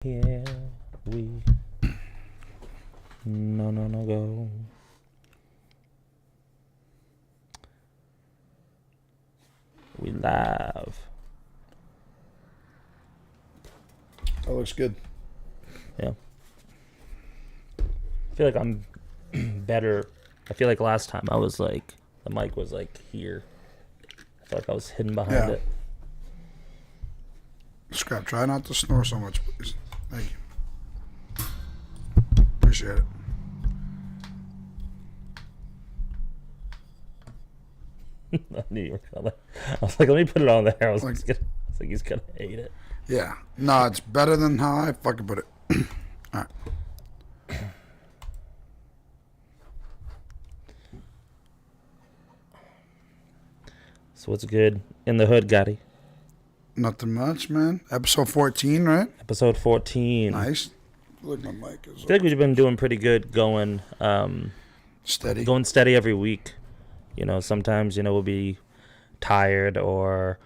Here we no go. We live. That looks good. Yeah. I feel like I'm better. I feel like last time I was like the mic was like here. I feel like I was hidden behind it. Scrap, try not to snore so much, please. Thank you. Appreciate it. I knew you were gonna. I was like, let me put it on there. I was Like- like, he's gonna hate it. Yeah. No, it's better than how I fucking put it. All right. So what's good in the hood, Gotti? Nothing much, man. Episode 14, right? Episode 14. Nice. Look, my mic is I feel like we've been doing pretty good going steady. going steady every week. You know, sometimes, we'll be tired or,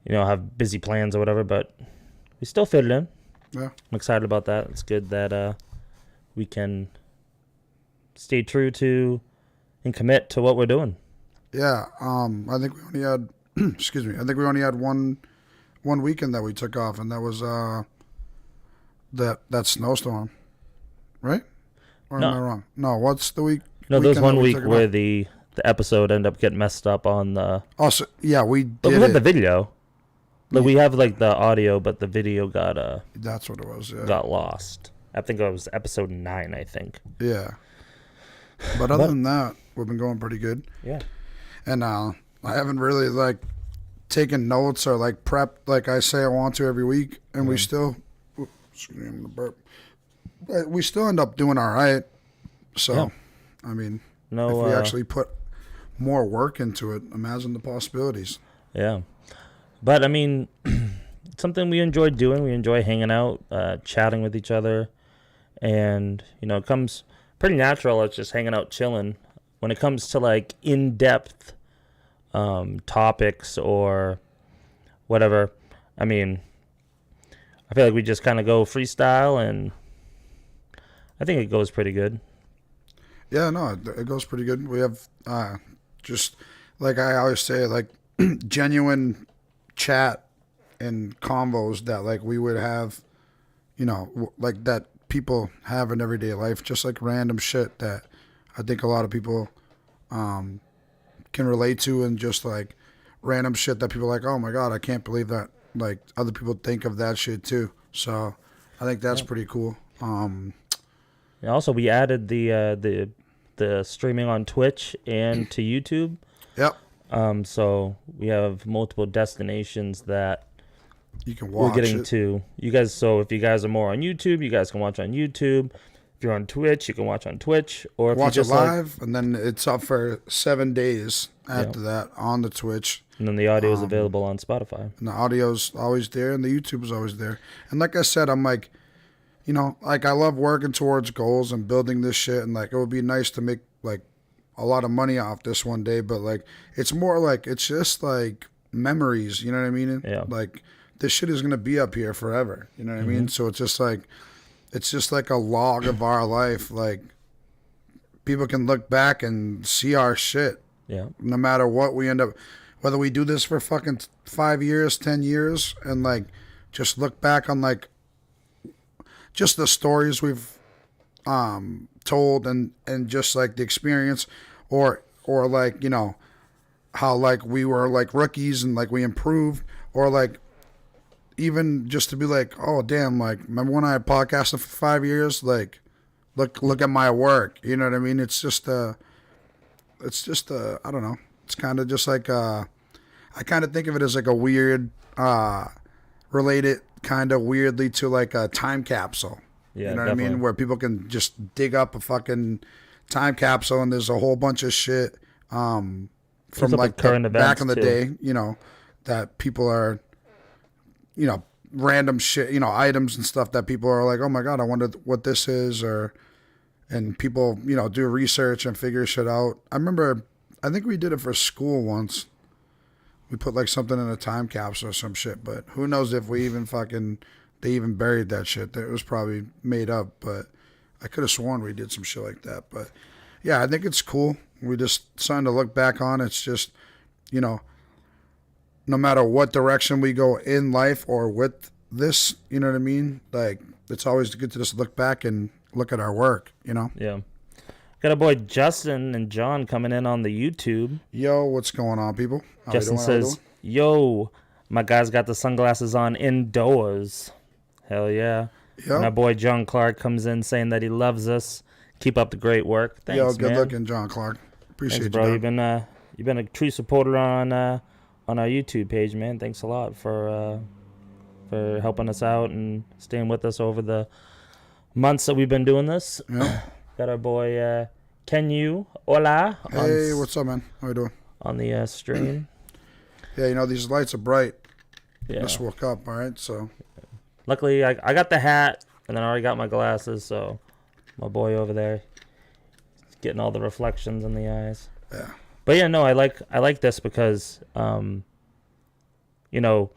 have busy plans or whatever, but we still fit it in. Yeah. I'm excited about that. It's good that we can stay true to and commit to what we're doing. Yeah. I think we only had, excuse me, I think we only had one weekend that we took off, and that was that snowstorm, right? Or No. am I wrong? No, what's the week? No, there was weekend one that we week took it where off? the episode ended up getting messed up on the... Oh, so, yeah, we But we did had it. the video. Like, we have, like, the audio, but the video got That's what it was, yeah. got lost. I think it was episode 9, I think. Yeah. But other than that, we've been going pretty good. Yeah. And I haven't really, like, taken notes or, like, prepped like I say I want to every week. And we still... Excuse me, I'm going to burp. We still end up doing all right. So, Yeah. I mean, No, if we actually put more work into it, imagine the possibilities. Yeah. But, I mean, it's something we enjoy doing. We enjoy hanging out, chatting with each other. And, it comes pretty natural. It's just hanging out, chilling. When it comes to, like, in-depth topics or whatever, I mean, I feel like we just kind of go freestyle, and I think it goes pretty good. Yeah, no, it goes pretty good. We have just, like I always say, like, genuine chat and convos that, like, we would have, like that people have in everyday life, just like random shit that I think a lot of people can relate to, and just like random shit that people are like, oh my God, I can't believe that, like, other people think of that shit too. So I think that's pretty cool. And also, we added the streaming on Twitch and to YouTube. Yep, So we have multiple destinations that you can watch we're getting it. to. You guys, so if you guys are more on YouTube, you guys can watch on YouTube. If you're on Twitch, you can watch on Twitch. Or if Watch you it just like, live, and then it's up for 7 days after that on the Twitch. and then the audio is available on Spotify. And the audio's always there, and the YouTube is always there. And like I said, I'm like, like, I love working towards goals and building this shit, and like, it would be nice to make like a lot of money off this one day, but like, it's more like, it's just like memories, you know what I mean? Yeah. Like, this shit is gonna be up here forever, you know what I mean? So it's just like a log of our life. Like, people can look back and see our shit, Yeah. no matter what we end up, whether we do this for fucking 5 years, 10 years, and like just look back on like just the stories we've told, and just like the experience, or like, how like we were like rookies and like we improved, or like even just to be like, oh damn, like, remember when I podcasted for 5 years? Like, look at my work, you know what I mean? It's just I don't know. It's kind of just like I kind of think of it as like a weird related kind of weirdly to like a time capsule. Yeah, you know what I definitely. mean? Where people can just dig up a fucking time capsule, and there's a whole bunch of shit from up with like current back events, in the too. day, that people are, random shit, items and stuff that people are like, oh my God, I wonder what this is, and people, do research and figure shit out. I remember, I think we did it for school once. We put like something in a time capsule or some shit, but who knows if we even fucking they even buried that shit. It was probably made up, but I could have sworn we did some shit like that. But yeah, I think it's cool. We just something to look back on. It's just, you know, no matter what direction we go in life or with this, you know what I mean? Like, it's always good to just look back and look at our work, you know? Yeah. Got a boy Justin and John coming in on the YouTube. Yo, what's going on, people? How we Justin doing? How we says, doing? yo, my guy's got the sunglasses on indoors. Hell yeah. Yo, My boy John Clark comes in saying that he loves us. Keep up the great work. Thanks, yo, good man. looking, John Clark. Appreciate Thanks, you, bro. dog. You've been a true supporter on our YouTube page, man. Thanks a lot for helping us out and staying with us over the months that we've been doing this. Yeah. Got our boy Ken Yu. Hola. Hey, what's up, man? How you doing? on the stream. Yeah, you know, these lights are bright. Yeah. Just woke up, all right? So, Luckily, I got the hat, and then I already got my glasses, so my boy over there is getting all the reflections in the eyes. yeah. But yeah, no, I like this because, you know,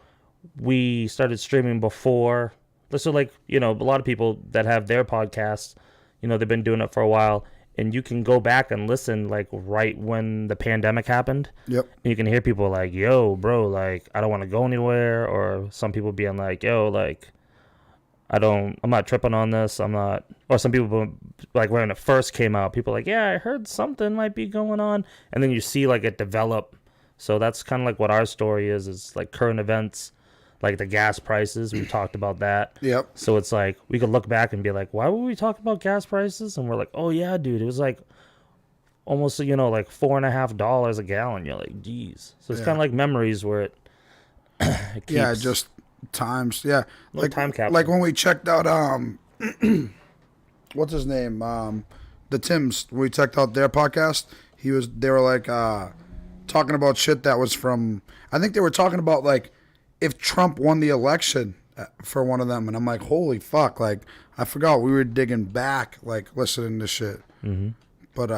we started streaming before. So like, you know, a lot of people that have their podcasts, you know, they've been doing it for a while, and you can go back and listen like right when the pandemic happened. Yep. And you can hear people like, yo, bro, like, I don't want to go anywhere. Or some people being like, yo, like, I'm not tripping on this. I'm not. Or some people, like, when it first came out, people like, yeah, I heard something might be going on. And then you see, like, it develop. So that's kind of like what our story is like current events, like the gas prices. We talked about that. Yep. So it's like, we could look back and be like, why were we talking about gas prices? And we're like, oh, yeah, dude, it was like almost, you know, like $4.50 a gallon. You're like, geez. So it's Yeah. kind of like memories where it keeps. Yeah, just times. Yeah. Little time capsule. Like when we checked out what's his name? The Tims. When we checked out their podcast, they were like talking about shit that was from, I think they were talking about like if Trump won the election for one of them, and I'm like, holy fuck, like I forgot we were digging back, like listening to shit. Mm-hmm. But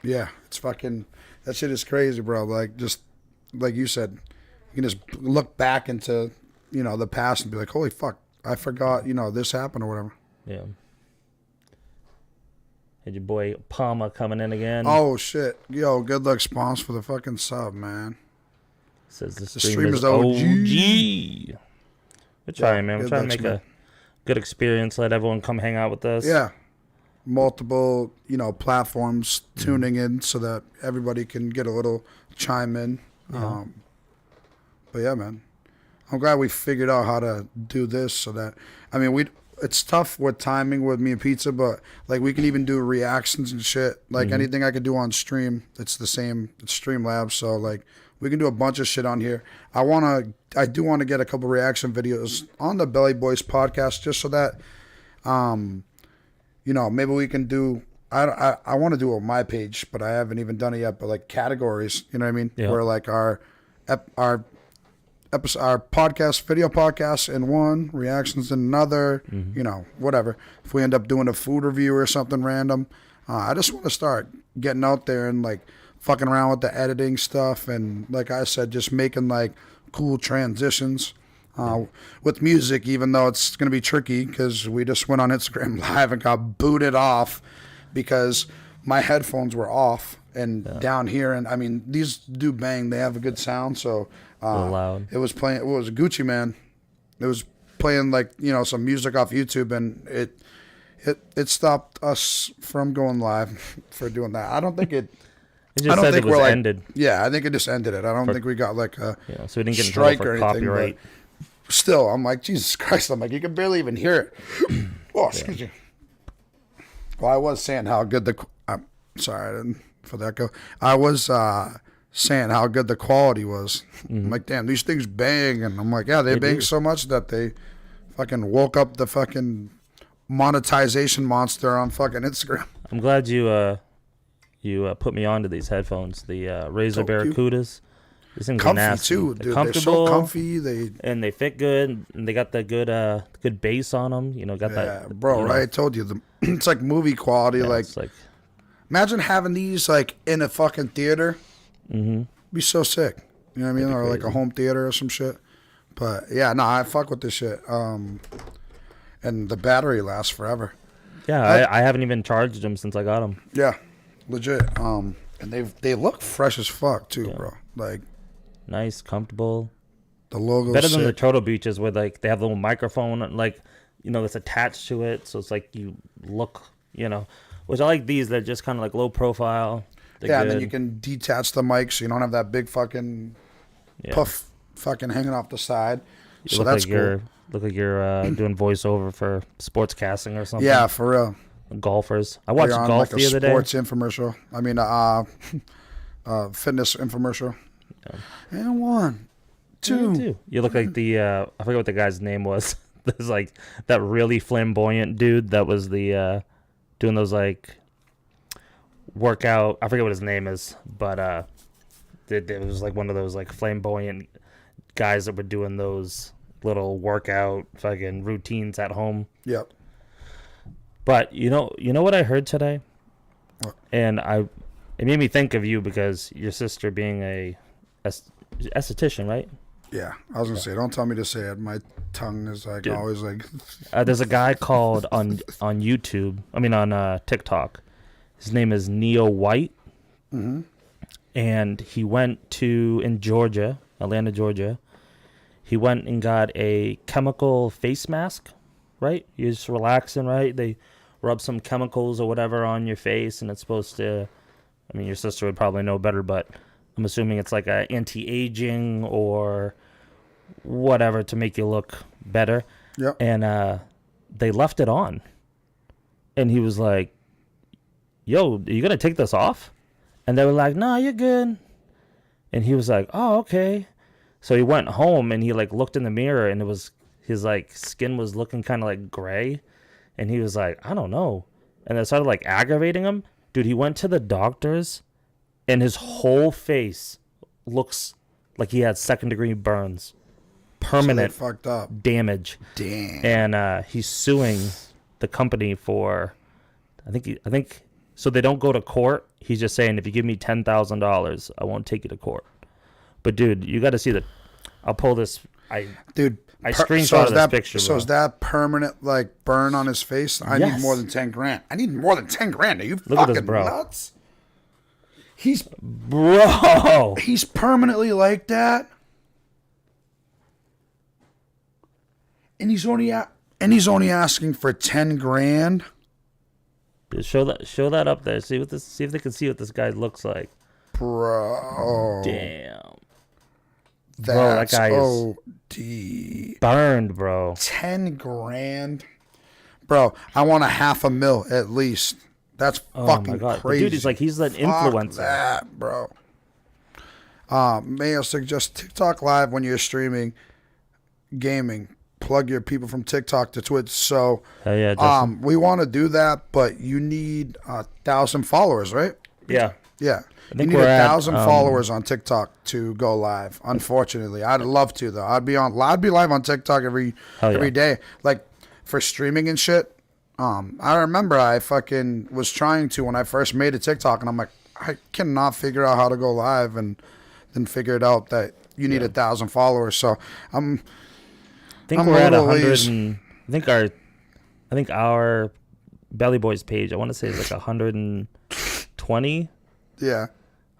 yeah, it's fucking, that shit is crazy, bro. Like, just like you said, you can just look back into, you know, the past and be like, holy fuck, I forgot, you know, this happened or whatever. Yeah. Had your boy Palma coming in again. Oh shit, yo, good luck, spawns, for the fucking sub, man. Says the stream stream is is OG. OG. We're trying, man. We're good trying to looks, make man. a good experience. Let everyone come hang out with us. Yeah, multiple, you know, platforms tuning in so that everybody can get a little chime in. Yeah. But yeah, man, I'm glad we figured out how to do this so that, I mean, it's tough with timing with me and Pizza, but like we can even do reactions and shit. Like anything I could do on stream, it's the same. It's Streamlabs, so like we can do a bunch of shit on here. I do want to get a couple reaction videos on the Belly Boys podcast just so that, you know, maybe we can do. I want to do it on my page, but I haven't even done it yet. But like categories, you know what I mean? Yeah. Where like our episode, our podcast, video podcasts in one, reactions in another, you know, whatever. If we end up doing a food review or something random, I just want to start getting out there and like fucking around with the editing stuff. And like I said, just making like cool transitions with music, even though it's going to be tricky because we just went on Instagram Live and got booted off because my headphones were off and down here. And I mean, these do bang. They have a good sound. So loud. it was playing, it was Gucci Man. It was playing like, you know, some music off YouTube, and it stopped us from going live for doing that. I don't think it, It I just don't said think it was we're like, ended. yeah, I think it just ended it. I don't think we got like a Yeah, so we didn't get in trouble strike for or anything, copyright. but still, I'm like, Jesus Christ. I'm like, you can barely even hear it. Oh, excuse me. Well, I was saying how good I'm sorry, I didn't for that go. I was saying how good the quality was. I'm like, damn, these things bang. And I'm like, yeah, they bang do. so much that they fucking woke up the fucking monetization monster on fucking Instagram. I'm glad you put me onto these headphones, the Razer Told you. Barracudas. These things are Comfy nasty. too, They're dude. They're comfortable so comfy. They, and they fit good, and they got the good bass on them. You know, got yeah, that. bro, you know, right? I told you, it's like movie quality. yeah, Like, it's like imagine having these like in a fucking theater. mm-hmm. Be so sick. You know what I mean? That'd be Or like a crazy. home theater or some shit. But yeah, no, I fuck with this shit. And the battery lasts forever. Yeah, I haven't even charged them since I got them. Yeah, legit. And they look fresh as fuck too, Yeah. bro. Like Nice, comfortable. the logo. Better than the Turtle Beaches where like they have the little microphone like that's attached to it, so it's like you look, which I like these. They're just kind of like low profile. They're Yeah, and then good. you can detach the mic so you don't have that big fucking Yeah. puff fucking hanging off the side. You So look that's like cool. you're doing voiceover for sports casting or something. Yeah, for real. Golfers. I watched You're on golf like the a other day. sports infomercial. I mean, fitness infomercial. Yeah. And one, two. Too. You look like the I forget what the guy's name was. There's like that really flamboyant dude that was the doing those like workout. I forget what his name is, but it was like one of those like flamboyant guys that were doing those little workout fucking routines at home. Yep. But you know what I heard today, What? and it made me think of you because your sister being a esthetician, right? Yeah, I was gonna say, don't tell me to say it. My tongue is like Dude. always like. There's a guy called on YouTube. I mean on TikTok. His name is Neo White, Mm-hmm. and he went to in Georgia, Atlanta, Georgia. He went and got a chemical face mask. Right, you're just relaxing. Right, they rub some chemicals or whatever on your face, and it's supposed to. I mean, your sister would probably know better, but I'm assuming it's like a anti-aging or whatever to make you look better. Yep. And they left it on. And he was like, yo, are you going to take this off? And they were like, no, you're good. And he was like, oh, okay. So he went home and he like looked in the mirror and it was his like skin was looking kind of like gray. And he was like, I don't know. And it started like aggravating him. Dude, he went to the doctors and his whole face looks like he had second-degree burns. Permanent So they fucked up. damage. Damn. And he's suing the company for I think so they don't go to court. He's just saying if you give me $10,000, I won't take you to court. But dude, you got to see the I'll pull this Dude, I so screenshotted is this that, picture, So bro. is that permanent like burn on his face? I Yes. need more than 10 grand. I need more than 10 grand. Are you Look at fucking this, bro. nuts? He's Bro. permanently like that, and he's only asking for 10 grand. Dude, show that up there. See if they can see what this guy looks like. Bro, Damn. that's that guy is OD. burned, bro. 10 grand, bro. I want $500,000 at least. That's Oh fucking my god. The crazy. dude is like he's an Fuck influencer. that, bro. May I suggest TikTok Live when you're streaming gaming? Plug your people from TikTok to Twitch. So, Hell yeah, Justin. we want to do that, but you need 1,000 followers, right? Yeah. Yeah. You think need we're at, 1,000 followers on TikTok to go live. Unfortunately, I'd love to though. I'd be live on TikTok Hell yeah. every day, like for streaming and shit. I remember I fucking was trying to when I first made a TikTok, and I'm like, I cannot figure out how to go live, and then figured out that you need 1,000 followers. So I think I'm we're at a little 100 lazy. and I think our Belly Boys page, I want to say is like 120 yeah,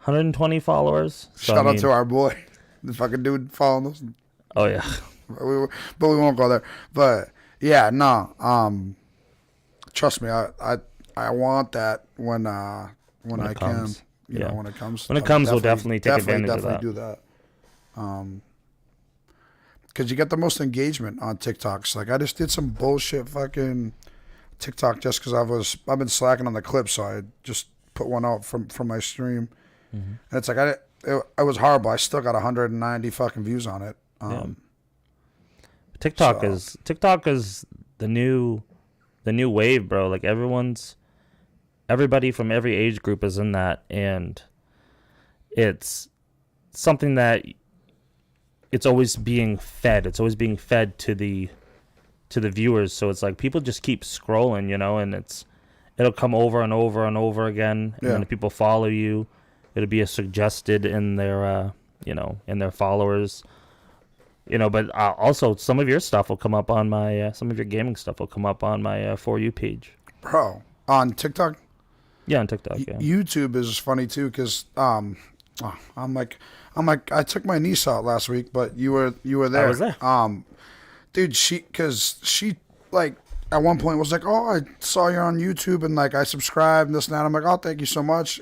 120 followers. So, shout out to our boy, the fucking dude following us. Oh yeah. But we won't go there. But yeah, no. Trust me, I want that when I it can. comes. You Yeah. know, when it comes. When it I'll comes, we'll definitely take advantage of that. do that. Because you get the most engagement on TikToks. Like I just did some bullshit fucking TikTok just because I've been slacking on the clip, so I just put one out from my stream, and it's like it was horrible. I still got 190 fucking views on it. TikTok so- is the new wave, bro. Like everybody from every age group is in that, and it's something that it's always being fed. It's always being fed to the viewers. So it's like people just keep scrolling, and it'll come over and over and over again, and Yeah. then if people follow you, it'll be a suggested in their in their followers But also some of your stuff will come up on my some of your gaming stuff will come up on my For You page. Bro, on TikTok, Yeah, on TikTok. Yeah. YouTube is funny too, because I'm like, I took my niece out last week, but you were there. I was there. Dude, because she like at one point was like, oh, I saw you on YouTube and like I subscribed and this and that. I'm like, oh, thank you so much.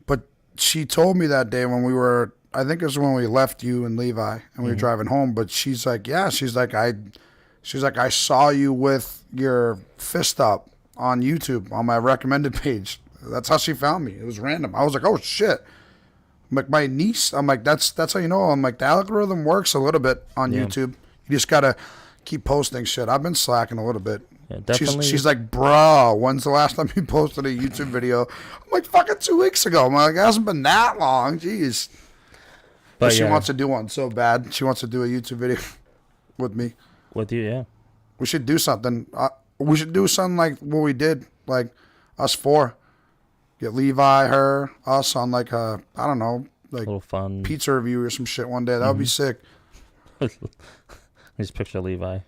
But she told me that day when we were, I think it was when we left you and Levi and we were driving home. But she's like, yeah, she's like, I saw you with your fist up on YouTube on my recommended page. That's how she found me. It was random. I was like, oh shit. I'm like, my niece, I'm like, that's how you know. I'm like, the algorithm works a little bit on YouTube. You just gotta keep posting shit. I've been slacking a little bit. Yeah, definitely. She's like, bro, when's the last time you posted a YouTube video? I'm like, fucking 2 weeks ago. I'm like, it hasn't been that long. Jeez. But she wants to do one so bad. She wants to do a YouTube video with me. With you, yeah. We should do something. We should do something like what we did, like us four. Get Levi, her, us on like I don't know, like a little fun pizza review or some shit one day. That would be sick. Just picture Levi.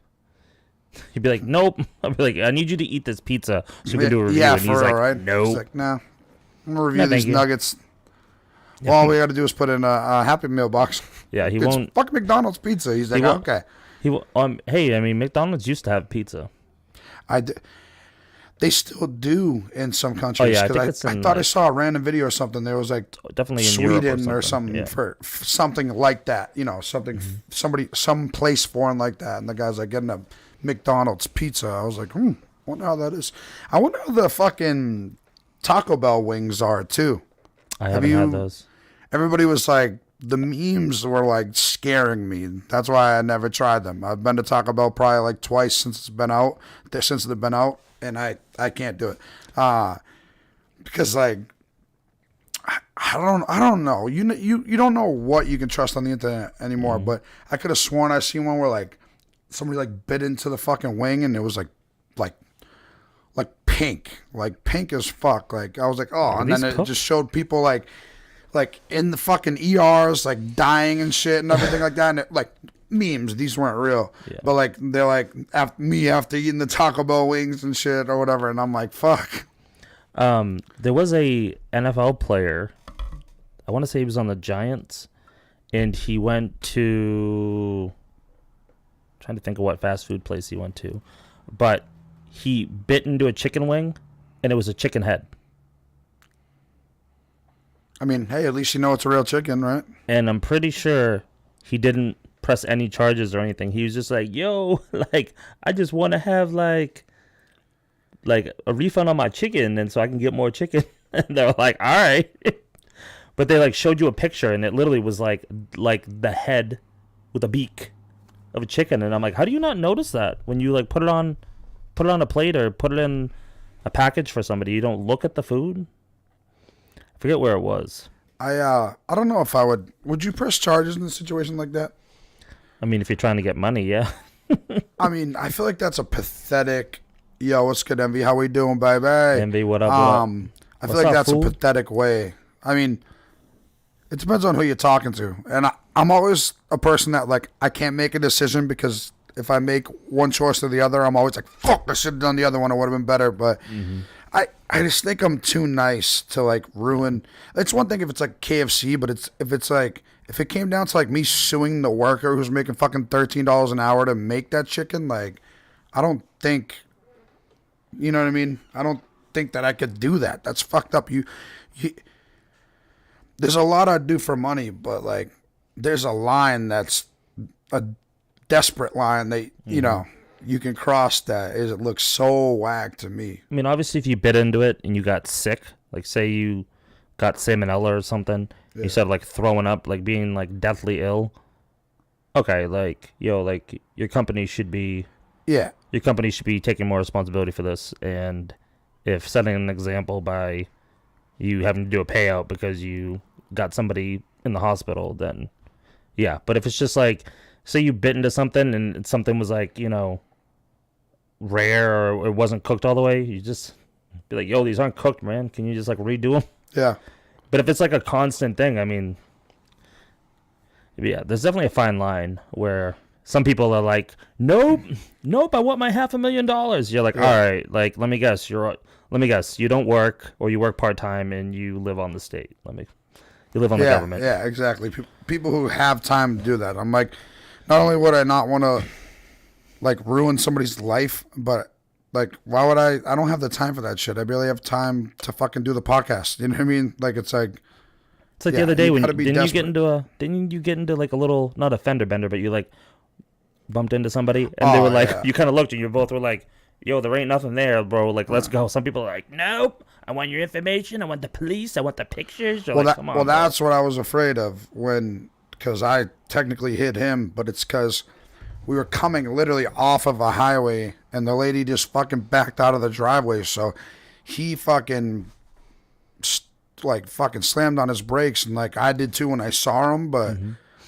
He'd be like, nope. I'd be like, I need you to eat this pizza so we can do a review. Yeah, and for he's real, like, right? nope. He's like, nah. I'm gonna review these you. nuggets. Well, all we got to do is put in a Happy Meal box. Yeah, he It's won't. fuck McDonald's pizza. He's like, won't- okay. Hey, I mean, McDonald's used to have pizza. They still do in some countries. Oh, yeah, I 'cause think it's I in, thought I like- saw a random video or something. There was like Definitely in Europe Sweden or or something. something Yeah. for something like that. You know, something some place foreign like that. And the guy's like getting a McDonald's pizza. I was like, wonder how that is. I wonder how the fucking Taco Bell wings are too. I haven't had those. Everybody was like, the memes were like scaring me. That's why I never tried them. I've been to Taco Bell probably like twice since it's been out. Since they've been out, and I can't do it because like I don't know. You don't know what you can trust on the internet anymore. But I could have sworn I seen one where like somebody like bit into the fucking wing and it was like pink as fuck. Like I was like, oh, and then it just showed people like in the fucking ERs, like dying and shit and everything like that. And it, like memes, these weren't real. Yeah. But like they're like after eating the Taco Bell wings and shit or whatever, and I'm like, fuck. There was a NFL player. I want to say he was on the Giants, and he went to. I'm trying to think of what fast food place he went to, but he bit into a chicken wing, and it was a chicken head. I mean, hey, at least you know it's a real chicken, right? And I'm pretty sure he didn't press any charges or anything. He was just like, yo, like, I just want to have, like a refund on my chicken, and so I can get more chicken. And they're like, all right. But they, like, showed you a picture, and it literally was, like the head with a beak of a chicken. And I'm like, how do you not notice that when you, like, put it on a plate or put it in a package for somebody? You don't look at the food? I forget where it was. I don't know if I would you press charges in a situation like that? I mean, if you're trying to get money, yeah. I mean, I feel like that's a pathetic, yo, what's good, Envy? How we doing, baby? Envy, what up? I feel like that's a pathetic way. I mean, it depends on who you're talking to. And I'm always a person that, like, I can't make a decision because if I make one choice or the other, I'm always like, fuck, I should have done the other one. It would have been better. But I just think I'm too nice to, like, ruin. It's one thing if it's like KFC, but if it came down to like me suing the worker who's making fucking $13 an hour to make that chicken, like, I don't think, you know what I mean? I don't think that I could do that. That's fucked up. There's a lot I'd do for money, but like, there's a line that's a desperate line that, you know, you can cross that. It looks so whack to me. I mean, obviously, if you bit into it and you got sick, like say you got salmonella or something, you said like throwing up, like being like deathly ill. Okay, like, yo, like your company should be taking more responsibility for this. And if setting an example by you having to do a payout because you got somebody in the hospital, then yeah. But if it's just like, say you bit into something and something was like, you know, rare or it wasn't cooked all the way, you just be like, yo, these aren't cooked, man. Can you just like redo them? Yeah. But if it's like a constant thing, I mean, Yeah, there's definitely a fine line where some people are like, nope, nope, I want my $500,000. You're like, Yeah. all right, like let me guess, you don't work or you work part time and you live on the state. You live on the Yeah, government. yeah, exactly. People who have time to do that. I'm like, not only would I not want to like ruin somebody's life, but like, why would I? I don't have the time for that shit. I barely have time to fucking do the podcast. You know what I mean? Like, it's like, It's like yeah, the other day you when gotta be desperate. didn't you get into like a little, not a fender bender, but you like bumped into somebody and they Oh, were like, yeah. you kind of looked and you both were like, yo, there ain't nothing there, bro. Like, let's go. Some people are like, nope, I want your information. I want the police. I want the pictures. You're like, come on, bro. That's what I was afraid of because I technically hit him, but it's because we were coming literally off of a highway, and the lady just fucking backed out of the driveway. So he fucking like fucking slammed on his brakes, and like I did too when I saw him. But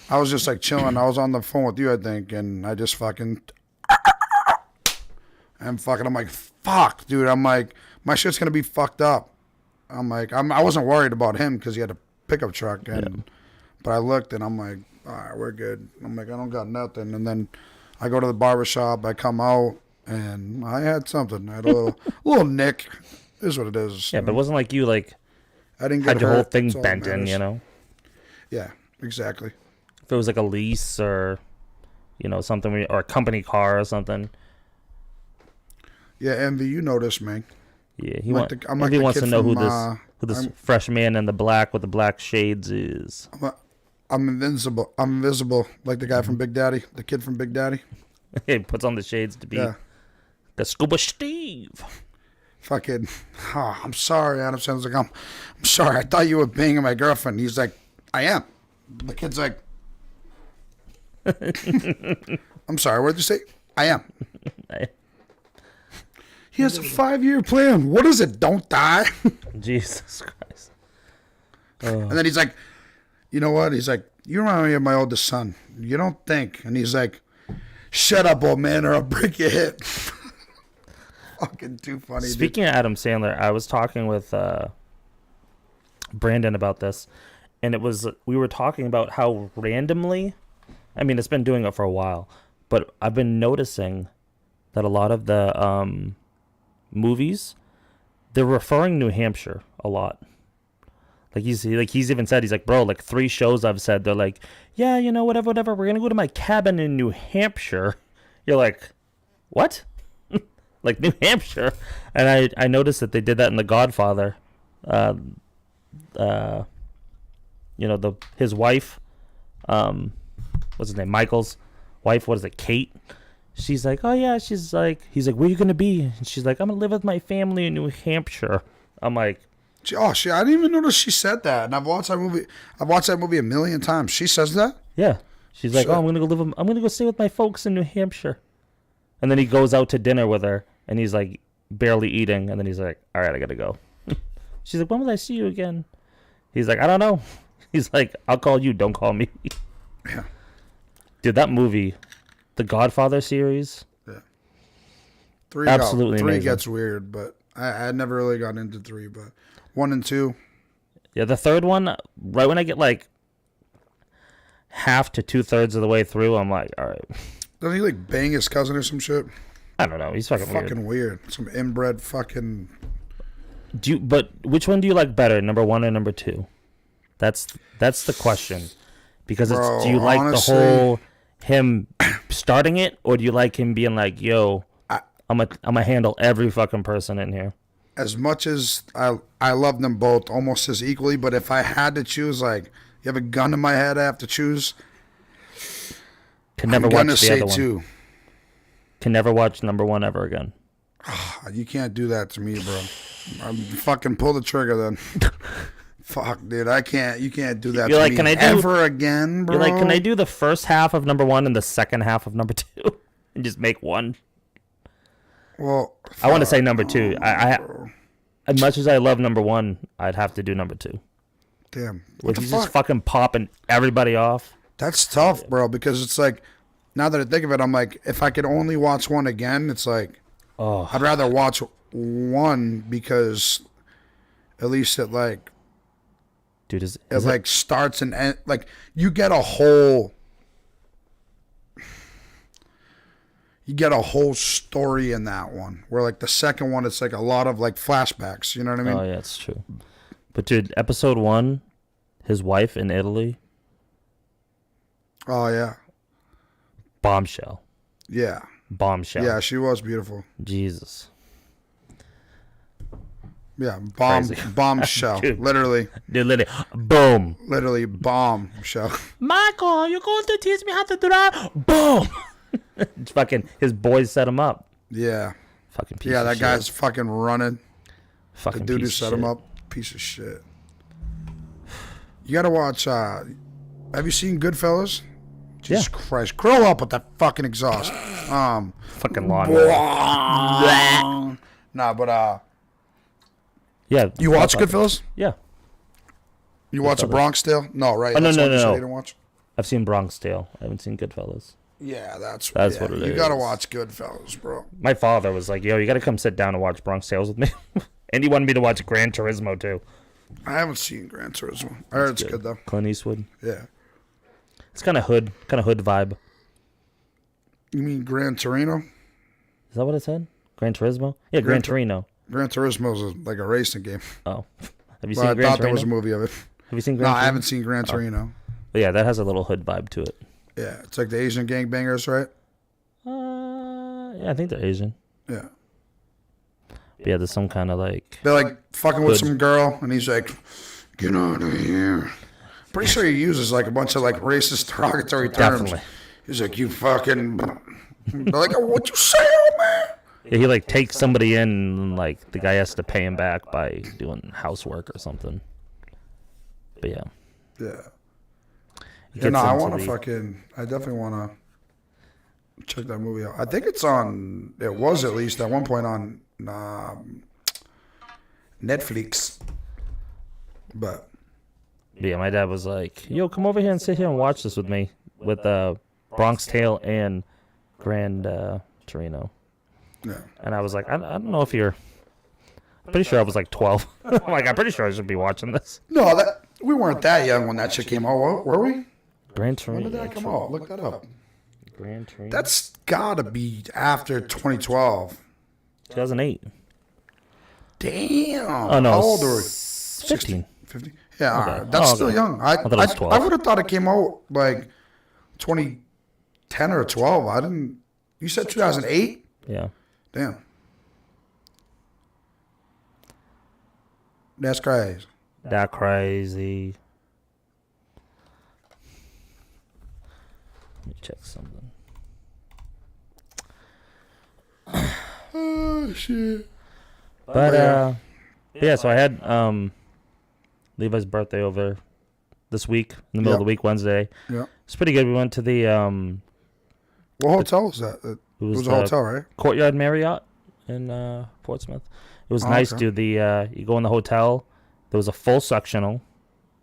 I was just like chilling. I was on the phone with you, I think, and I just fucking I'm like, fuck, dude. I'm like, my shit's gonna be fucked up. I'm like, I wasn't worried about him because he had a pickup truck, and but I looked and I'm like, all right, we're good. I'm like, I don't got nothing. And then I go to the barbershop, I come out, and I had something. I had a little nick. Is what it is. Yeah, but it wasn't like you like I didn't get had your hurt. whole thing That's all that bent in, matters. you know? Yeah, exactly. If it was like a lease or, something, or a company car or something. Yeah, Envy, you know this, man. Yeah, I'm like he the wants kid to know from, who this fresh man in the black with the black shades is. I'm invincible. I'm invisible, like the guy from Big Daddy, the kid from Big Daddy. He puts on the shades to be the Scuba Steve. Fucking, I'm sorry, Adam Sandler's like, I'm sorry, I thought you were banging my girlfriend. He's like, I am. The kid's like, I'm sorry, what did you say? I am. He has a 5-year plan. What is it? Don't die. Jesus Christ. And then he's like, you know what? He's like, you remind me of my oldest son. You don't think. And he's like, shut up, old man, or I'll break your hip. Fucking too funny. Speaking of Adam Sandler, I was talking with Brandon about this, and we were talking about how randomly, I mean, it's been doing it for a while, but I've been noticing that a lot of the movies, they're referring New Hampshire a lot. Like he's even said, he's like, bro, like 3 shows I've said, they're like, yeah, whatever, we're gonna go to my cabin in New Hampshire. You're like, what? Like New Hampshire? And I noticed that they did that in The Godfather. His wife, what's his name, Michael's wife, what is it, Kate? She's like, oh yeah, he's like, where you gonna be? And she's like, I'm gonna live with my family in New Hampshire. I'm like, Oh shit! I didn't even notice she said that. And I've watched that movie. I've watched that movie a million times. She says that. yeah. She's like, Shit. oh, I'm gonna go stay with my folks in New Hampshire. And then he goes out to dinner with her, and he's like barely eating, and then he's like, all right, I gotta go. She's like, when will I see you again? He's like, I don't know. He's like, I'll call you, don't call me. Yeah. Dude, that movie, the Godfather series, Three absolutely Three amazing. gets weird, but I never really got into 3. But 1 and 2. Yeah, the third one, right when I get like half to 2/3 of the way through, I'm like, all right. Doesn't he like bang his cousin or some shit? I don't know. He's fucking weird. Fucking weird. Some inbred fucking. But which one do you like better, number 1 or number 2? That's the question. Because Bro, do you like honestly, the whole him starting it, or do you like him being like, yo, I'm gonna handle every fucking person in here? As much as I love them both almost as equally, but if I had to choose, like, you have a gun in my head, I have to choose. Can never I'm watch gonna the say other one. 2. Can never watch number 1 ever again. You can't do that to me, bro. I'm fucking pull the trigger then. Fuck, dude, I can't. You can't do that You're to like, me can I do- ever again, bro. You're like, can I do the first half of number 1 and the second half of number 2, and just make one? Well, I want to say number 2. bro. As much as I love number 1, I'd have to do number 2. Damn. What With the he's fuck? just fucking popping everybody off. That's tough, bro, because it's like, now that I think of it, I'm like, if I could only watch one again, it's like, Oh, I'd rather watch one because at least it, like, Dude, It like starts and end, like you get a whole story in that one. Where like the second one, it's like a lot of like flashbacks. You know what I mean? Oh yeah, it's true. But dude, episode 1, his wife in Italy, Oh yeah, bombshell, yeah, bombshell. yeah. She was beautiful. Jesus, Yeah, Crazy. bombshell. Dude. Literally, dude, boom. literally bombshell. Michael, you're going to teach me how to drive. Boom. It's fucking his boys set him up. Yeah, Fucking piece yeah. of That shit. guy's fucking running. fucking The dude who piece of set him shit. up, piece of shit. You gotta watch. Have you seen Goodfellas? Jesus Christ, grow up with that fucking exhaust. Fucking long. Nah, but Yeah. you watch Goodfellas? Yeah. You watch The Bronx Tale? No, right? Oh, no, That's no, one you no, said no. you didn't watch. I've seen Bronx Tale. I haven't seen Goodfellas. Yeah, that's That's yeah, what it You gotta is. watch Goodfellas, bro. My father was like, "Yo, you got to come sit down and watch Bronx Tales with me," and he wanted me to watch Gran Turismo too. I haven't seen Gran Turismo. I heard it's good though. Clint Eastwood. Yeah. It's kind of hood vibe. You mean Gran Torino? Is that what it said? Gran Turismo? Yeah, Gran Torino. Gran Turismo is like a racing game. Oh, have you Well, I seen Gran thought there Torino? was a movie of it. Have you seen No, Gran I Torino? haven't seen Gran Torino. But yeah, that has a little hood vibe to it. Yeah, it's like the Asian gangbangers, right? Yeah, I think they're Asian. Yeah. But yeah, there's some kind of like. They're like fucking with Hood. some girl, and he's like, "Get out of here." Pretty sure he uses like a bunch of like racist derogatory terms. Definitely. He's like, "You fucking." They're like, "Oh, what you say, old man?" Yeah, he like takes somebody in, and like the guy has to pay him back by doing housework or something. But yeah. Yeah. He Yeah, no, gets I into want to the- fucking. I definitely want to check that movie out. I think it's on. It was at least at one point on Netflix. But Yeah, my dad was like, "Yo, come over here and sit here and watch this with me with Bronx Tale and Grand Torino." yeah, And I was like, I don't know if you're. I'm pretty sure I was like 12. I'm like, I'm pretty sure I should be watching this. no, that we weren't that young when that shit came out, were we? Grand When Torino. did that come out? Look that up. Grand Torino. That's gotta be after 2012. 2008. Damn. Oh no, How old are we? 15. 50? Yeah, all right. Okay. That's Oh, still okay. young. I thought it was 12. I would have thought it came out like 2010 or 12. I didn't. You said 2008? Yeah. Damn. That's crazy. That crazy. Let me check something. Oh shit. But yeah. yeah, so I had Levi's birthday over this week, in the middle of Yep. the week, Wednesday. Yeah. It's pretty good. We went to the What hotel was that? It was a the hotel, right? Courtyard Marriott in Portsmouth. It was Oh, nice, okay. dude. The you go in the hotel. There was a full sectional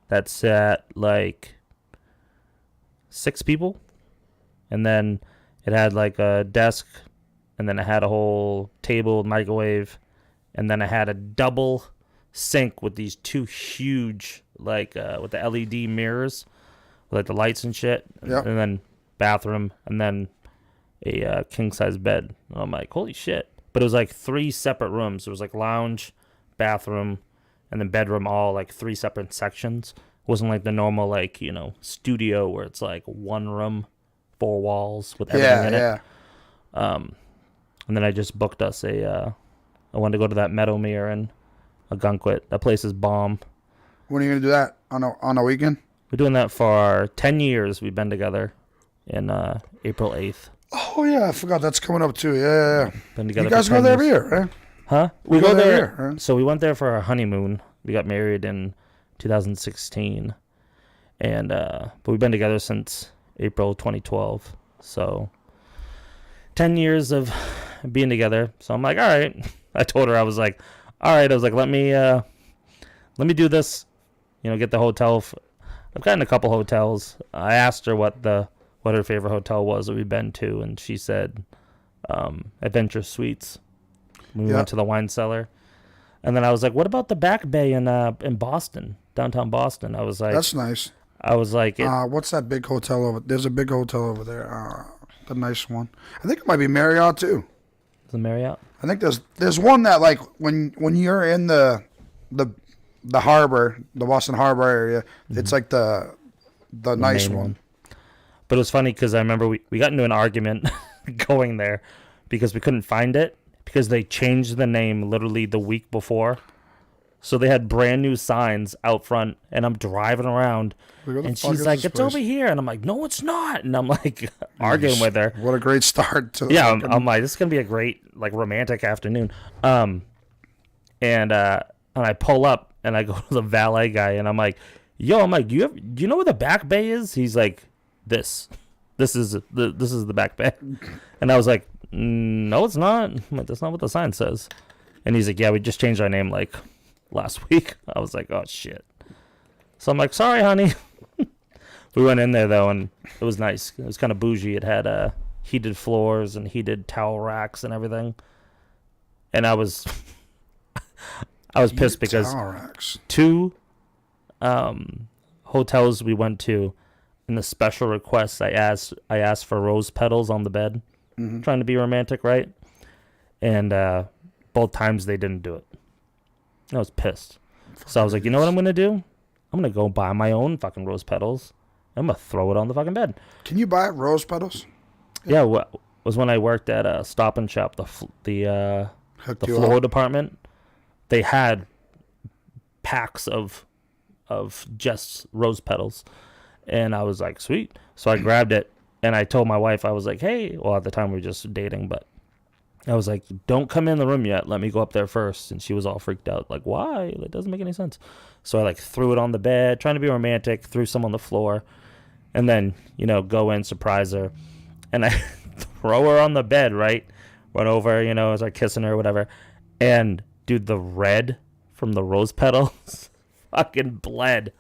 that sat like 6 people, and then it had like a desk, and then it had a whole table, microwave, and then it had a double sink with these 2 huge like with the LED mirrors, like the lights and shit, Yep. and then bathroom, and then a king size bed. And I'm like, holy shit! But it was like 3 separate rooms. There was like lounge, bathroom, and then bedroom, all like 3 separate sections. It wasn't like the normal like studio where it's like 1 room, 4 walls with everything Yeah, in it. yeah. And then I just booked us I wanted to go to that Meadowmere in Gunquit. That place is bomb. When are you gonna do that on a weekend? We're doing that for 10 years. We've been together in April 8th. Oh yeah, I forgot that's coming up too. Yeah. Been together You guys for go 10 there years. every year, right? Huh? We go there every year, right? So we went there for our honeymoon. We got married in 2016, and but we've been together since April 2012. So 10 years of being together. So I'm like, all right. I told her, I was like, all right. I was like, let me do this. Get the hotel. I've gotten a couple hotels. I asked her what her favorite hotel was that we've been to, and she said Adventure Suites. We Yeah. went to the wine cellar. And then I was like, what about the Back Bay in Boston? downtown Boston. I was like, That's nice. What's that big hotel over? There's a big hotel over there. The nice one. I think it might be Marriott too. the Marriott. I think there's one that like when you're in the harbor, the Boston Harbor area, it's like the nice main one. But it was funny because I remember we got into an argument going there because we couldn't find it because they changed the name literally the week before. So they had brand new signs out front, and I'm driving around, and she's like, "It's over here," and I'm like, "No, it's not," and I'm like arguing with her. What a great start to Yeah, I'm like, this is gonna be a great like romantic afternoon. And I pull up and I go to the valet guy, and I'm like, "Yo," I'm like, do you know where the back bay is?" He's like, This is the back bay," and I was like, "No, it's not. I'm like, that's not what the sign says." And he's like, "Yeah, we just changed our name like last week." I was like, "Oh shit." So I'm like, "Sorry, honey." We went in there though, and it was nice. It was kind of bougie. It had heated floors and heated towel racks and everything. And I was pissed because two hotels we went to, in the special requests, I asked for rose petals on the bed, trying to be romantic, right? And both times they didn't do it. I was pissed. So I was like, you know what I'm gonna do? I'm gonna go buy my own fucking rose petals. I'm gonna throw it on the fucking bed. Can you buy rose petals? Yeah, was when I worked at Stop and Shop, the floral department. They had packs of just rose petals. And I was like, sweet. So I grabbed it, and I told my wife, I was like, hey, well, at the time we were just dating, but I was like, don't come in the room yet. Let me go up there first. And she was all freaked out, like, why? That doesn't make any sense. So I like threw it on the bed, trying to be romantic, threw some on the floor, and then, go in, surprise her. And I throw her on the bed, right? Run over, as I'm kissing her or whatever. And, dude, the red from the rose petals fucking bled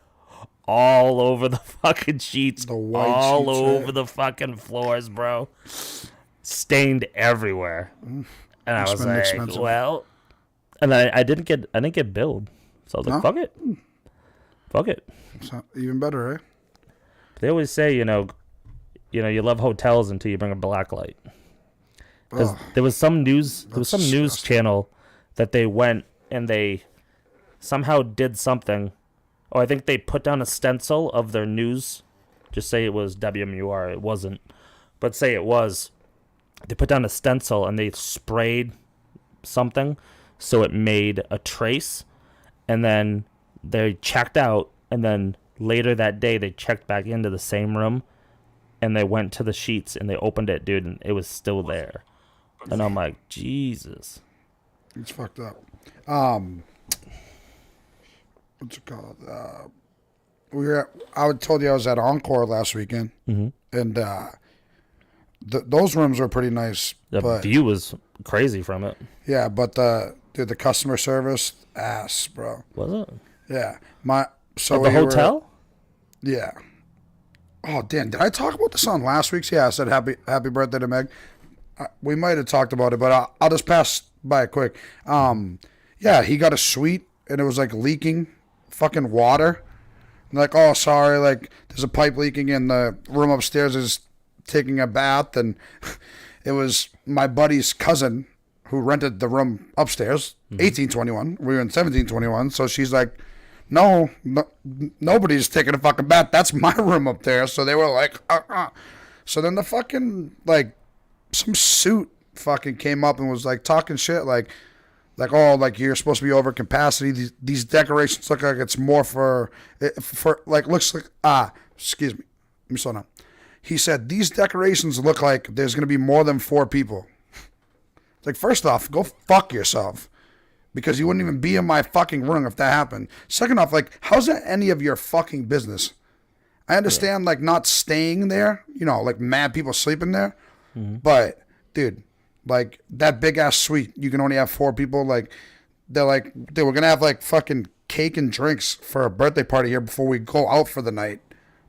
all over the fucking sheets, all over the fucking floors, bro. Stained everywhere. And I was like, expensive. Well, and I didn't get billed. So I was like, fuck it. So, even better, eh? They always say, you love hotels until you bring a black light. Because there was some news channel that they went and they somehow did something. Oh, I think they put down a stencil of their news. Just say it was WMUR. It wasn't. But say it was. They put down a stencil and they sprayed something so it made a trace. And then they checked out. And then later that day, they checked back into the same room. And they went to the sheets and they opened it, dude. And it was still there. And I'm like, Jesus. It's fucked up. What's it called? I told you I was at Encore last weekend, and those rooms were pretty nice. The view was crazy from it. Yeah, but the customer service ass, bro. Was it? Yeah, the hotel. Yeah. Oh, Dan, did I talk about this on last week's? Yeah, I said happy birthday to Meg. We might have talked about it, but I'll just pass by it quick. Yeah, he got a suite, and it was like leaking fucking water. And like, oh, sorry, like there's a pipe leaking in the room upstairs is taking a bath, and it was my buddy's cousin who rented the room upstairs, 1821. We were in 1721, so she's like, no, nobody's taking a fucking bath. That's my room up there. So they were like, So then the fucking, like, some suit fucking came up and was like talking shit, like, oh, like you're supposed to be over capacity. These decorations look like it's more for like, looks like, excuse me. Let me slow down. He said, these decorations look like there's going to be more than 4 people. It's like, first off, go fuck yourself. Because you wouldn't even be in my fucking room if that happened. Second off, like, how's that any of your fucking business? I understand, like, not staying there, like mad people sleeping there. But, dude, like, that big-ass suite, you can only have 4 people. Like, they're like, dude, we're going to have, like, fucking cake and drinks for a birthday party here before we go out for the night.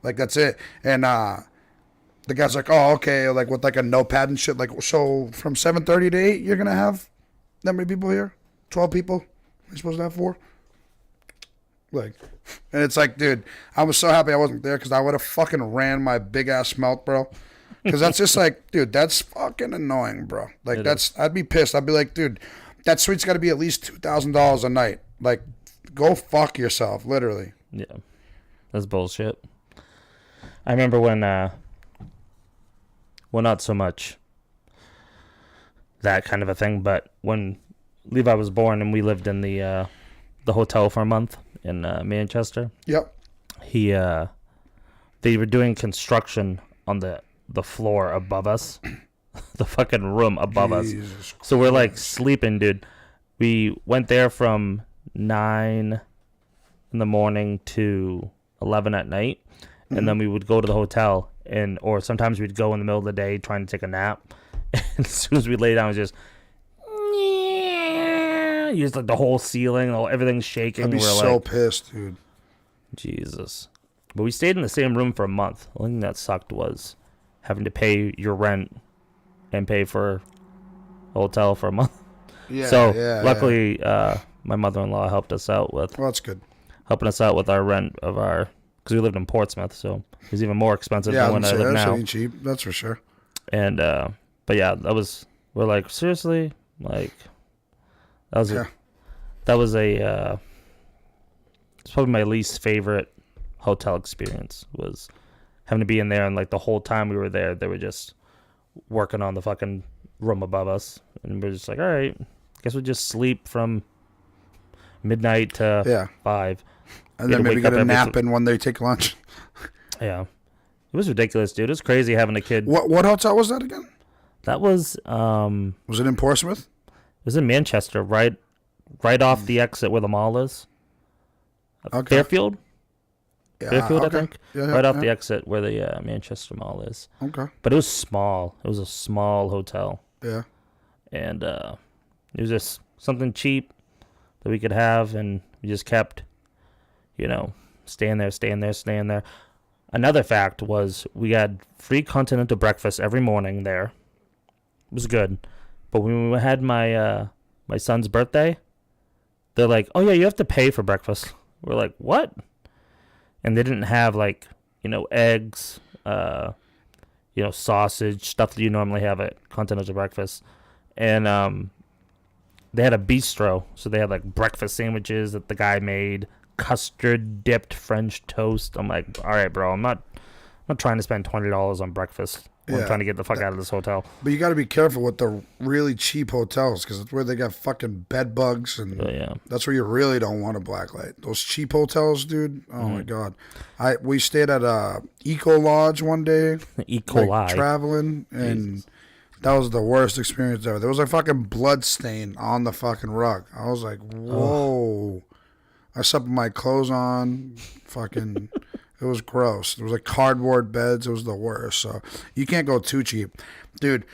Like, that's it. And the guy's like, oh, okay, like, with, like, a notepad and shit. Like, so from 7:30 to 8, you're going to have that many people here? 12 people? You're supposed to have 4? Like, and it's like, dude, I was so happy I wasn't there because I would have fucking ran my big ass mouth, bro. Because that's just like, dude, that's fucking annoying, bro. Like, I'd be pissed. I'd be like, dude, that suite's got to be at least $2,000 a night. Like, go fuck yourself, literally. Yeah, that's bullshit. I remember when, well, not so much that kind of a thing, but when Levi was born and we lived in the hotel for a month in Manchester. Yep. They were doing construction on the floor above us, the fucking room above us. So we're like sleeping, dude. We went there from 9 in the morning to 11 at night, and then we would go to the hotel, or sometimes we'd go in the middle of the day trying to take a nap. And as soon as we lay down, it was just used like the whole ceiling, everything's shaking. I'd be so pissed, dude. Jesus. But we stayed in the same room for a month. The only thing that sucked was having to pay your rent and pay for a hotel for a month. Yeah. So luckily, my mother-in-law helped us out with well, that's good. Helping us out with our rent of our, because we lived in Portsmouth, so it was even more expensive than when I live now. Ain't cheap, that's for sure. And but yeah, we're like, seriously, like it's probably my least favorite hotel experience, was having to be in there, and like the whole time we were there, they were just working on the fucking room above us, and we're just like, all right, guess we'll just sleep from midnight to 5, and then maybe get a nap in when they take lunch. Yeah, it was ridiculous, dude. It was crazy having a kid. What hotel was that again? That was was it in Portsmouth? It was in Manchester, right off the exit where the mall is. Okay. Fairfield? Yeah, Fairfield, okay. I think. Right off the exit where the Manchester Mall is. Okay. But it was small. It was a small hotel. Yeah. And it was just something cheap that we could have, and we just kept, staying there. Another fact was we had free continental breakfast every morning there. It was good. But when we had my son's birthday, they're like, oh, yeah, you have to pay for breakfast. We're like, what? And they didn't have, eggs, sausage, stuff that you normally have at continental breakfast. And they had a bistro, so they had, breakfast sandwiches that the guy made, custard-dipped French toast. I'm like, all right, bro, I'm not trying to spend $20 on breakfast. I'm trying to get the fuck out of this hotel. But you got to be careful with the really cheap hotels, because it's where they got fucking bed bugs, and that's where you really don't want a blacklight. Those cheap hotels, dude. Oh my god. We stayed at a Eco Lodge one day. Traveling, and that was the worst experience ever. There was a fucking blood stain on the fucking rug. I was like, whoa. I slept with my clothes on. Fucking. It was gross. It was cardboard beds. It was the worst. So you can't go too cheap. Dude,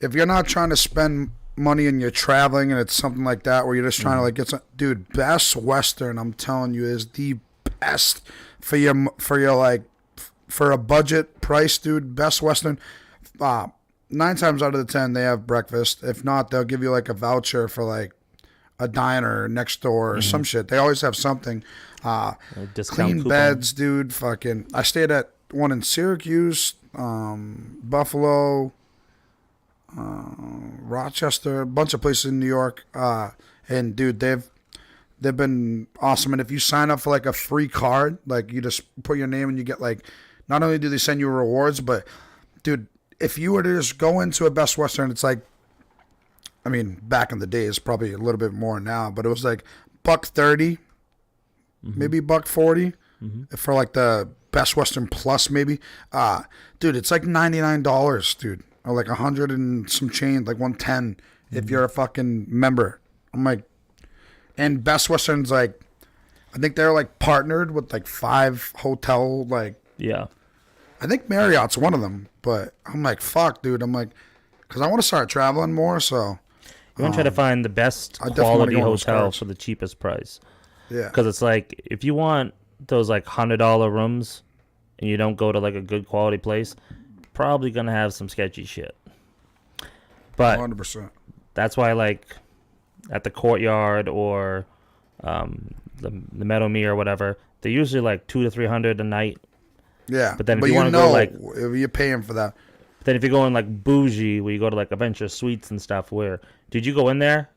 if you're not trying to spend money and you're traveling and it's something like that where you're just trying to get some, dude, Best Western, I'm telling you, is the best for a budget price, dude. Best Western, 9 times out of the 10 they have breakfast. If not, they'll give you a voucher for a diner next door or some shit. They always have something. Clean beds, dude. Fucking. I stayed at one in Syracuse, Buffalo, Rochester, a bunch of places in New York. And dude, they've been awesome. And if you sign up for a free card, you just put your name and you get not only do they send you rewards, but dude, if you were to just go into a Best Western, it's back in the days, probably a little bit more now, but it was $130. Maybe $140 for the Best Western Plus, maybe. Dude, it's $99, dude, or 100 and some change, 110 if you're a fucking member. I'm like, and Best Western's I think they're partnered with 5 hotel yeah. I think Marriott's one of them, but I'm like, fuck, dude. I'm like, because I want to start traveling more, so. You want to try to find the best quality hotel for the cheapest price. Yeah. Because it's if you want those $100 rooms and you don't go to a good quality place, probably going to have some sketchy shit. But 100%. That's why at the Courtyard or the Meadow Me or whatever, they're usually like $200 to $300 a night. Yeah, But then if you want to go like, if you're paying for that, then if you go in like bougie, where you go to like Adventure Suites and stuff, where did you go in there?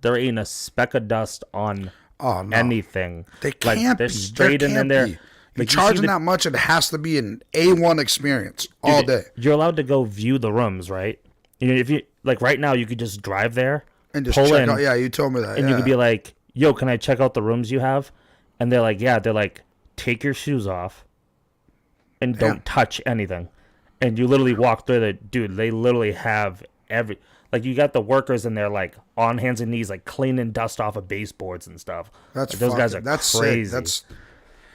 They're eating a speck of dust on oh no, anything. they Like, can't they're be. straight There in can't there. be. You're Like, you see charging the- that much, it has to be an A1 experience all day, You're allowed to go view the rooms, right? You know, if you like right now, you could just drive there and just pull check in, out. Yeah, you told me that. and yeah. you could be like, "Yo, can I check out the rooms you have?" And they're like, "Yeah." They're like, "Take your shoes off, and don't Yeah. touch anything." And you literally walk through the dude. They literally have like you got the workers in there like on hands and knees like cleaning dust off of baseboards and stuff. That's Like, those guys are that's crazy. Sick. That's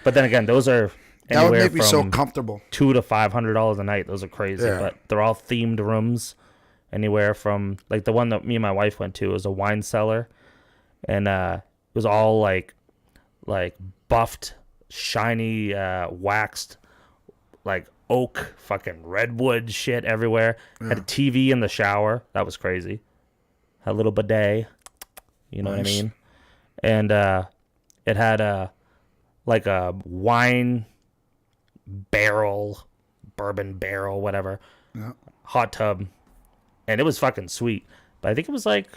But then again, those are that would anywhere make me so from comfortable. $200 to $500 a night. Those are crazy, Yeah. but they're all themed rooms. Anywhere from like the one that me and my wife went to was a wine cellar, and it was all like buffed, shiny, waxed, like oak, fucking redwood shit everywhere. Had a TV in the shower. That was crazy. Had a little bidet. You know what I Nice. mean? And it had like a wine barrel, bourbon barrel, whatever, Yeah. hot tub, and it was fucking sweet. But I think it was like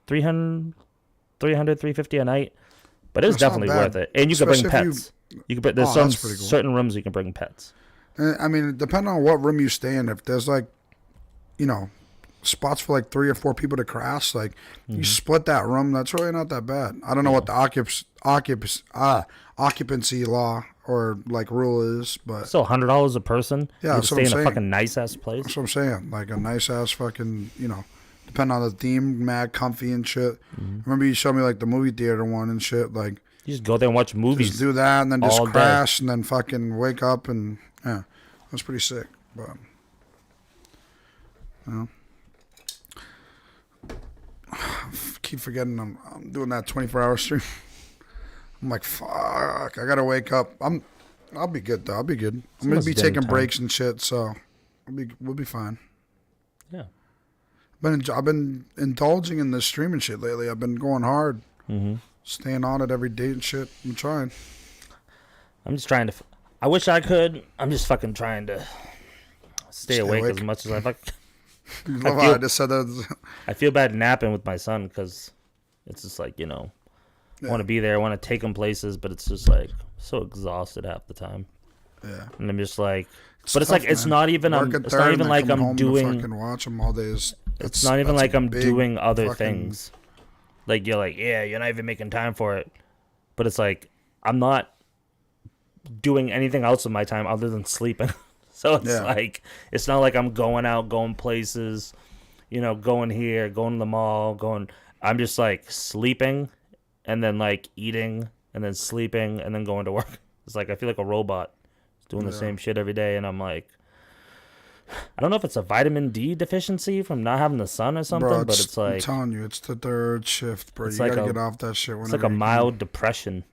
350 a night. But it was That's not definitely bad. worth it. And you could bring Especially if pets. You could. There's Oh, some that's pretty cool. certain rooms you can bring pets. I mean, depending on what room you stay in, if there's like, you know, spots for like 3 or 4 people to crash, like you split that room, that's really not that bad. I don't know what the occupancy law or like rule is, but Still $100 a person. Yeah, you that's can what stay I'm in a saying. fucking nice ass place. that's what I'm saying. Like a nice ass fucking, you know, depending on the theme, mad comfy and shit. Remember you showed me like the movie theater one and shit, like You just go there and watch movies. just do that and then just all day. crash and then fucking wake up and yeah, that's pretty sick. But you know, keep forgetting I'm doing that 24-hour stream. I'm like, fuck, I gotta wake up. I'll be good though. I'll be good. I'm gonna almost be dinner taking time. breaks and shit, so we'll be fine. Yeah. I've been indulging in this streaming shit lately. I've been going hard, Mm-hmm. staying on it every day and shit. I'm trying. I'm just trying to. I wish I could. I'm just fucking trying to stay awake as much as I fuck. You love how feel- I just said that. I feel bad napping with my son because it's just like, you know, I want to be there. I want to take him places, but it's just like so exhausted half the time. Yeah. And I'm just like, but it's tough, like it's man. not even. Working It's third not and even then like coming I'm home to doing. fucking watch them all day. It's not even like I'm doing other fucking- things. Like you're like, yeah, you're not even making time for it. But it's like I'm not doing anything else with my time other than sleeping. So it's Yeah. like it's not like I'm going out, going places, you know, going here, going to the mall, going. I'm just like sleeping, and then like eating, and then sleeping, and then going to work. It's like I feel like a robot doing the same shit every day, and I'm like, I don't know if it's a vitamin D deficiency from not having the sun or something, Bro, but it's I'm like telling you, it's the third shift, bro. You it's like gotta a- get off that shit. it's Whenever like a you can. mild depression,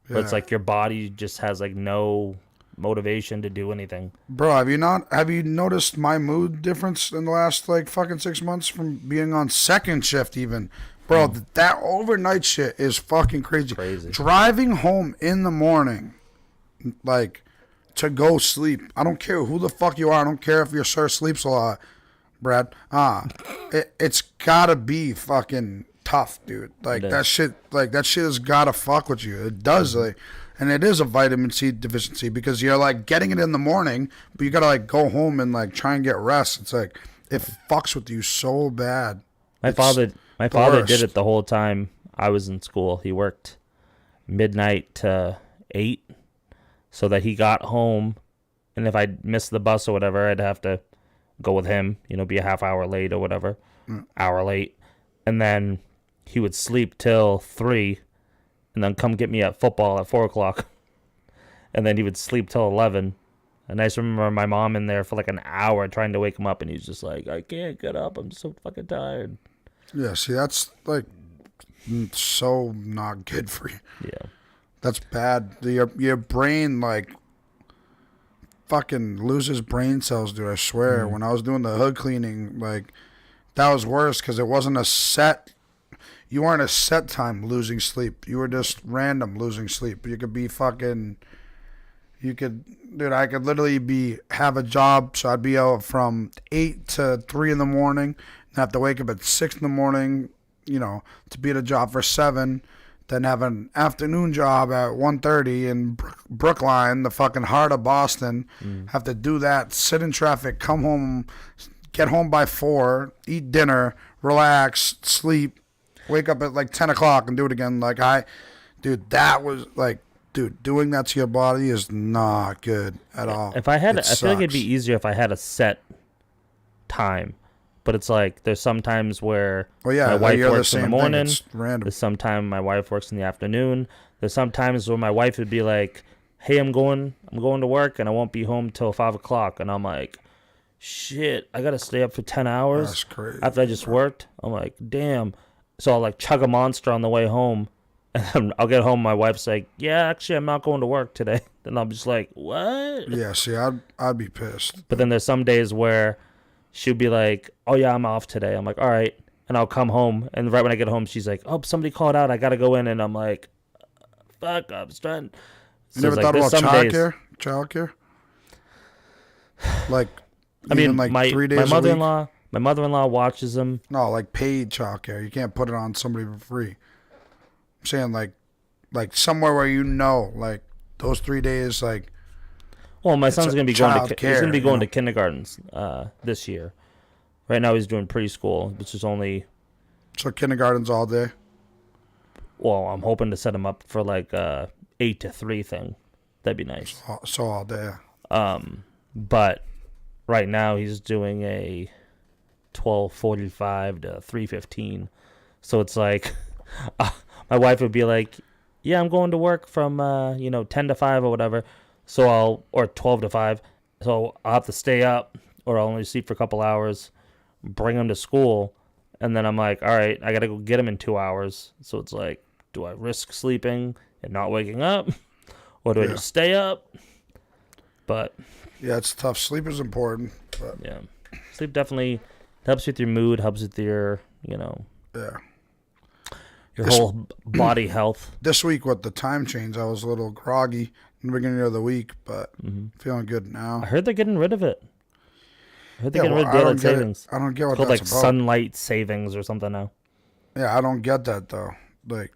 but it's Yeah. like your body just has like no motivation to do anything. Bro, have you noticed my mood difference in the last like fucking 6 months from being on second shift even? Bro, that overnight shit is fucking crazy. Crazy. Driving home in the morning, like, to go sleep. I don't care who the fuck you are. I don't care if your sir sleeps a lot, Brad. It's gotta be fucking tough, dude. Like It is. that shit has gotta fuck with you. It does, like, and it is a vitamin C deficiency because you're like getting it in the morning, but you gotta like go home and like try and get rest. It's like it fucks with you so bad. My It's father the did worst. it the whole time I was in school. He worked midnight to 8 so that he got home, and if I missed the bus or whatever, I'd have to go with him, you know, be a half hour late or whatever, hour late, and then he would sleep till 3 and then come get me at football at 4 o'clock, and then he would sleep till 11. And I just remember my mom in there for like an hour trying to wake him up, and he's just like, I can't get up, I'm so fucking tired. Yeah, see, that's like so not good for you. Yeah. That's bad. Your brain like fucking loses brain cells, dude. I swear. When I was doing the hood cleaning, like that was worse because it wasn't a set. you weren't a set time losing sleep. You were just random losing sleep. You could be fucking. Dude, I could literally have a job, so I'd be out from 8 to 3 in the morning, and have to wake up at 6 in the morning, to be at a job for 7, then have an afternoon job at 1:30 in Brookline, the fucking heart of Boston, have to do that, sit in traffic, come home, get home by 4, eat dinner, relax, sleep, wake up at like 10 o'clock and do it again. Dude, that was like, dude, doing that to your body is not good at all. If I had, I feel like it'd be easier if I had a set time. But it's like there's some times where my wife works in the morning. There's some time my wife works in the afternoon. There's some times where my wife would be like, "Hey, I'm going to work and I won't be home till 5 o'clock." And I'm like, "Shit, I gotta stay up for 10 hours." That's crazy. After I just worked, I'm like, "Damn." So I'll like chug a Monster on the way home. And I'll get home. My wife's like, "Yeah, actually, I'm not going to work today." And I'm just like, "What?" Yeah, see, I'd be pissed. But then there's some days where she'll be like, "Oh yeah, I'm off today." I'm like, "All right," and I'll come home. And right when I get home, she's like, "Oh, somebody called out. I gotta go in." And I'm like, "Fuck, I'm trying." You never thought about childcare? Like, I mean, like my 3 days a week? My mother-in-law watches them. No, like paid childcare. You can't put it on somebody for free. I'm saying like somewhere where like those 3 days, like. Well, my son's gonna be going to kindergartens this year. Right now he's doing preschool, which is only. So kindergarten's all day. Well, I'm hoping to set him up for like 8 to 3 thing. That'd be nice. So all day. But right now he's doing a 12:45 to 3:15, so it's like my wife would be like, "Yeah, I'm going to work from 10 to 5 or whatever." So or 12 to 5. So I'll have to stay up or I'll only sleep for a couple hours, bring him to school. And then I'm like, all right, I got to go get him in 2 hours. So it's like, do I risk sleeping and not waking up? Or do I just stay up? But. Yeah, it's tough. Sleep is important. But. Yeah. Sleep definitely helps with your mood, helps with your, Yeah. Your whole body health. This week with the time change, I was a little groggy in the beginning of the week, but feeling good now. I heard they're getting rid of it. I heard they're getting rid of daylight savings. I don't get what it's called that's like about. sunlight savings or something now. Yeah, I don't get that though. Like,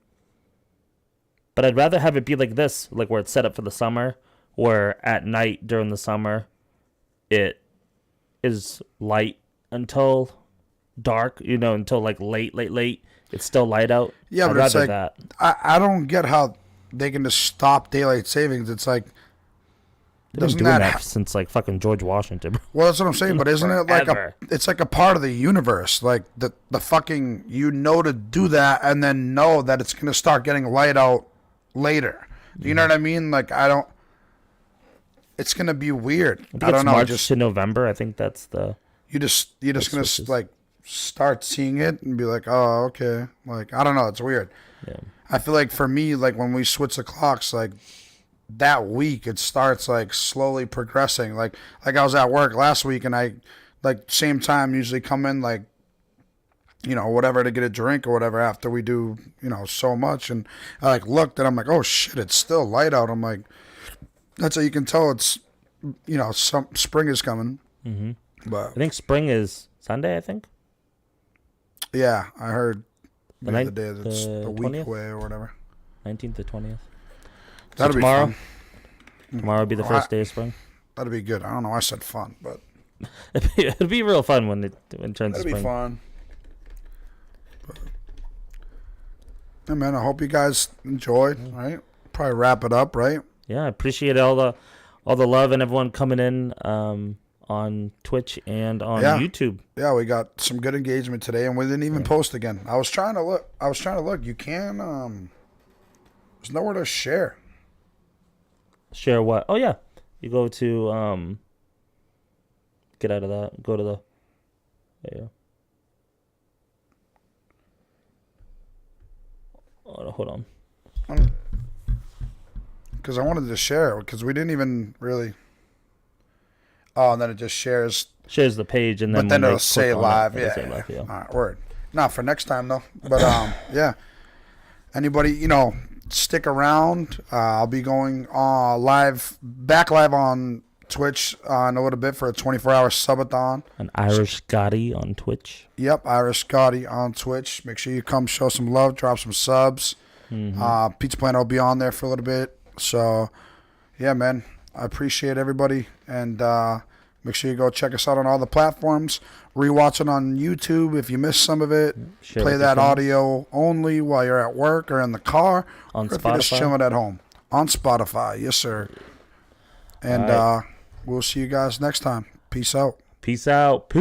but I'd rather have it be like this, like where it's set up for the summer, where at night during the summer, it is light until dark. Until like late. It's still light out. Yeah, but it's like I don't get how they can just stop daylight savings. It's like they've been doing that since like fucking George Washington. Well, that's what I'm saying. But isn't it like it's like a part of the universe? Like the fucking to do that and then know that it's gonna start getting light out later. You know what I mean? Like it's gonna be weird. I don't know. March to November. I think that's the. You're just gonna like start seeing it and be like, oh, okay. Like, I don't know. It's weird. Yeah. I feel like for me, like when we switch the clocks, like that week, it starts like slowly progressing. Like I was at work last week and I like same time usually come in like, whatever to get a drink or whatever after we do, so much. And I like looked and I'm like, oh shit, it's still light out. I'm like, that's how you can tell it's, some spring is coming. Mm-hmm. But I think spring is Sunday, I think. Yeah, I heard the other day that it's a week 20th? away or whatever. 19th to 20th. That'll be tomorrow. Fun. Tomorrow will be the first day of spring. That'll be good. I don't know. I said fun, but it'll be real fun when it turns to spring. That'll be fun. But, yeah, man. I hope you guys enjoyed. Right? Probably wrap it up. Right? Yeah, I appreciate all the love and everyone coming in. On Twitch and on YouTube. Yeah, we got some good engagement today, and we didn't even post again. I was trying to look. You can. There's nowhere to share. Share what? Oh yeah, you go to Get out of that. Go to the. There you go. Oh, hold on. Because I wanted to share it because we didn't even really. Oh, and then it just shares the page, and then it'll say live. Yeah. Yeah. All right, word. Not for next time though. But yeah. Anybody, stick around. I'll be going back live on Twitch in a little bit for a 24-hour subathon. An Irish Scotty on Twitch. Yep, Irish Scotty on Twitch. Make sure you come show some love, drop some subs. Pizza Planet will be on there for a little bit. So, yeah, man, I appreciate everybody. And make sure you go check us out on all the platforms. Rewatch it on YouTube if you missed some of it. Share Play with your that friends. audio only while you're at work or in the car. On or if you're just Spotify? chilling at home. On Spotify, yes, sir. And All right. we'll see you guys next time. Peace out. Peace out.